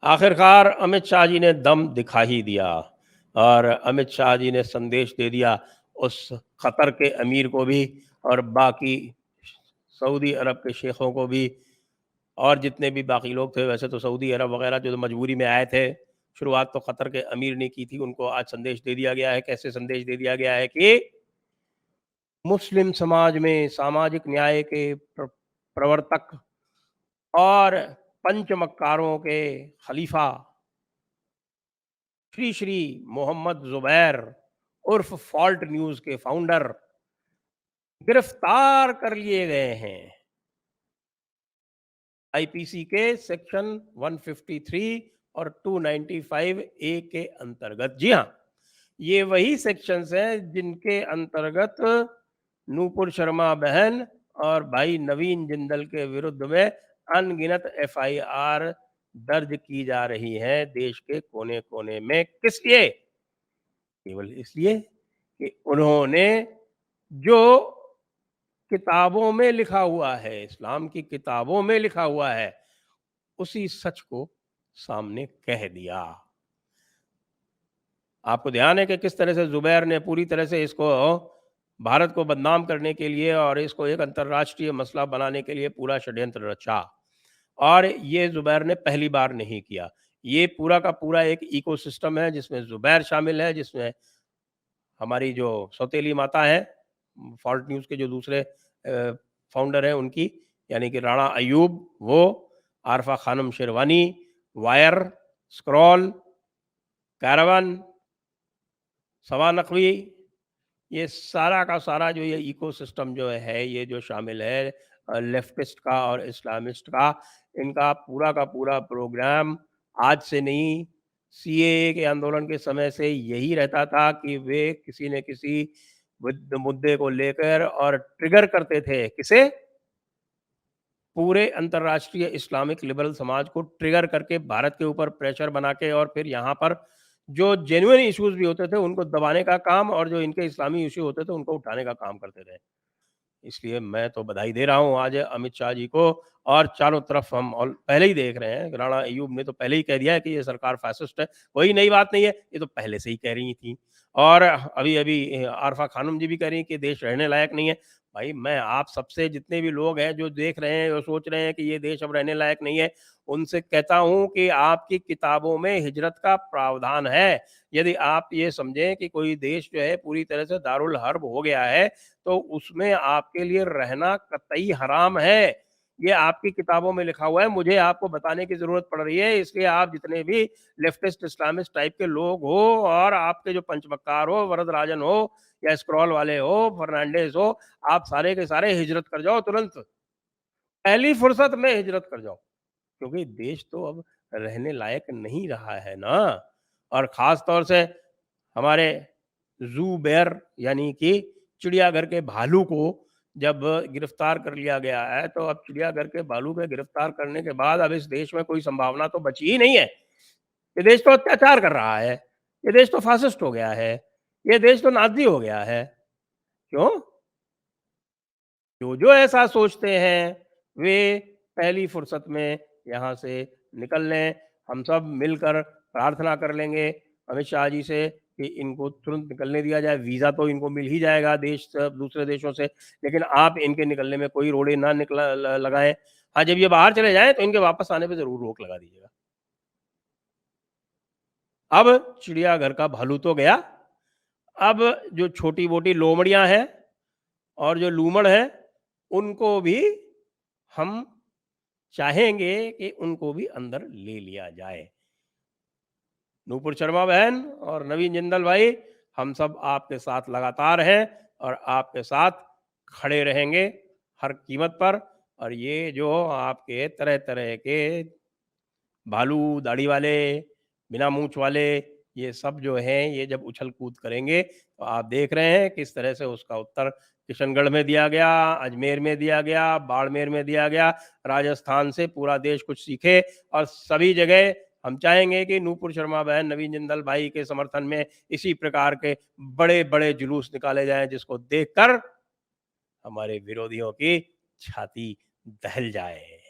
आखिरकार अमित शाह जी ने दम दिखा ही दिया और अमित शाह जी ने संदेश दे दिया उस कतर के अमीर को भी और बाकी सऊदी अरब के शेखों को भी और जितने भी बाकी लोग थे। वैसे तो सऊदी अरब वगैरह जो मजबूरी में आए थे, शुरुआत तो कतर के अमीर ने की थी, उनको आज संदेश दे दिया गया है। कैसे संदेश दे दिया गया है कि मुस्लिम समाज में सामाजिक न्याय के प्रवर्तक और पंचमक्कारों के खलीफा श्री श्री मोहम्मद जुबैर उर्फ फॉल्ट न्यूज के फाउंडर गिरफ्तार कर लिए गए हैं आईपीसी के सेक्शन 153 और 295 ए के अंतर्गत। जी हाँ, ये वही सेक्शंस हैं जिनके अंतर्गत नूपुर शर्मा बहन और भाई नवीन जिंदल के विरुद्ध में अनगिनत एफआईआर दर्ज की जा रही है देश के कोने कोने में। किस लिए? केवल इसलिए कि उन्होंने जो किताबों में लिखा हुआ है, इस्लाम की किताबों में लिखा हुआ है, उसी सच को सामने कह दिया। आपको ध्यान है कि किस तरह से जुबैर ने पूरी तरह से इसको भारत को बदनाम करने के लिए और इसको एक अंतर्राष्ट्रीय मसला बनाने के लिए पूरा षड्यंत्र रचा। और ये जुबैर ने पहली बार नहीं किया। ये पूरा का पूरा एक इकोसिस्टम है जिसमें जुबैर शामिल है, जिसमें हमारी जो सौतेली माता है, फॉल्ट न्यूज़ के जो दूसरे फाउंडर हैं उनकी, यानी कि राणा अयूब, वो Arfa Khanum Sherwani, Wire, Scroll, Caravan, Saba Naqvi, ये सारा का सारा जो ये इकोसिस्टम जो है, ये जो शामिल है लेफ्टिस्ट का और इस्लामिस्ट का, इनका पूरा का पूरा प्रोग्राम आज से नहीं, सीएए के आंदोलन के समय से यही रहता था कि वे किसी न किसी मुद्दे को लेकर और ट्रिगर करते थे। किसे? पूरे अंतर्राष्ट्रीय इस्लामिक लिबरल समाज को ट्रिगर करके भारत के ऊपर प्रेशर बना के और फिर यहाँ पर जो जेन्युइन इश्यूज भी होते थे उनको दबाने का काम और जो इनके इस्लामी इश्यू होते थे उनको उठाने का काम करते थे। इसलिए मैं तो बधाई दे रहा हूँ आज अमित शाह जी को। और चारों तरफ हम और पहले ही देख रहे हैं, राणा अय्यूब ने तो पहले ही कह दिया है कि ये सरकार फैसिस्ट है। कोई नई बात नहीं है, ये तो पहले से ही कह रही थी। और अभी अभी आरफा खानम जी भी कह रही हैं कि देश रहने लायक नहीं है। भाई मैं आप सबसे, जितने भी लोग हैं जो देख रहे हैं और सोच रहे हैं कि ये देश अब रहने लायक नहीं है, उनसे कहता हूँ कि आपकी किताबों में हिजरत का प्रावधान है। यदि आप ये समझें कि कोई देश जो है पूरी तरह से दारुल हर्ब हो गया है, तो उसमें आपके लिए रहना कतई हराम है। ये आपकी किताबों में लिखा हुआ है, मुझे आपको बताने की ज़रूरत पड़ रही है। इसलिए आप जितने भी लेफ्टिस्ट इस्लामिस्ट टाइप के लोग हो और आपके जो पंचमक्कार हो, वरदराजन हो या स्क्रॉल वाले हो, फर्नांडिस हो, आप सारे के सारे हिजरत कर जाओ तुरंत। पहली फुर्सत में हिजरत कर जाओ, क्योंकि देश तो अब रहने लायक नहीं रहा है ना। और ख़ास तौर से हमारे ज़ू बेयर यानी कि चिड़ियाघर के भालू को जब गिरफ्तार कर लिया गया है, तो अब चिड़ियाघर के भालू के गिरफ्तार करने के बाद अब इस देश में कोई संभावना तो बची ही नहीं है। ये देश तो अत्याचार कर रहा है, ये देश तो फासिस्ट हो गया है, ये देश तो नाज़ी हो गया है। क्यों? जो ऐसा सोचते हैं, वे पहली फुर्सत में यहाँ से निकल लें। हम सब मिलकर प्रार्थना कर लेंगे अमित शाह जी से कि इनको तुरंत निकलने दिया जाए। वीज़ा तो इनको मिल ही जाएगा देश दूसरे देशों से, लेकिन आप इनके निकलने में कोई रोड़े ना निकला ल लगाएँ। हाँ, जब ये बाहर चले जाएँ तो इनके वापस आने पे ज़रूर रोक लगा दीजिएगा। अब चिड़ियाघर का भालू तो गया, अब जो छोटी-मोटी लोमड़ियाँ हैं और जो लूमड़ हैं, उनको भी हम चाहेंगे कि उनको भी अंदर ले लिया जाए। नूपुर शर्मा बहन और नवीन जिंदल भाई, हम सब आपके साथ लगातार हैं और आपके साथ खड़े रहेंगे हर कीमत पर। और ये जो आपके तरह तरह के भालू दाढ़ी वाले, बिना मूंछ वाले, ये सब जो हैं, ये जब उछल कूद करेंगे तो आप देख रहे हैं किस तरह से उसका उत्तर किशनगढ़ में दिया गया, अजमेर में दिया गया, बाड़मेर में दिया गया। राजस्थान से पूरा देश कुछ सीखे और सभी जगह हम चाहेंगे कि नूपुर शर्मा बहन, नवीन जिंदल भाई के समर्थन में इसी प्रकार के बड़े बड़े जुलूस निकाले जाएं, जिसको देखकर हमारे विरोधियों की छाती दहल जाए।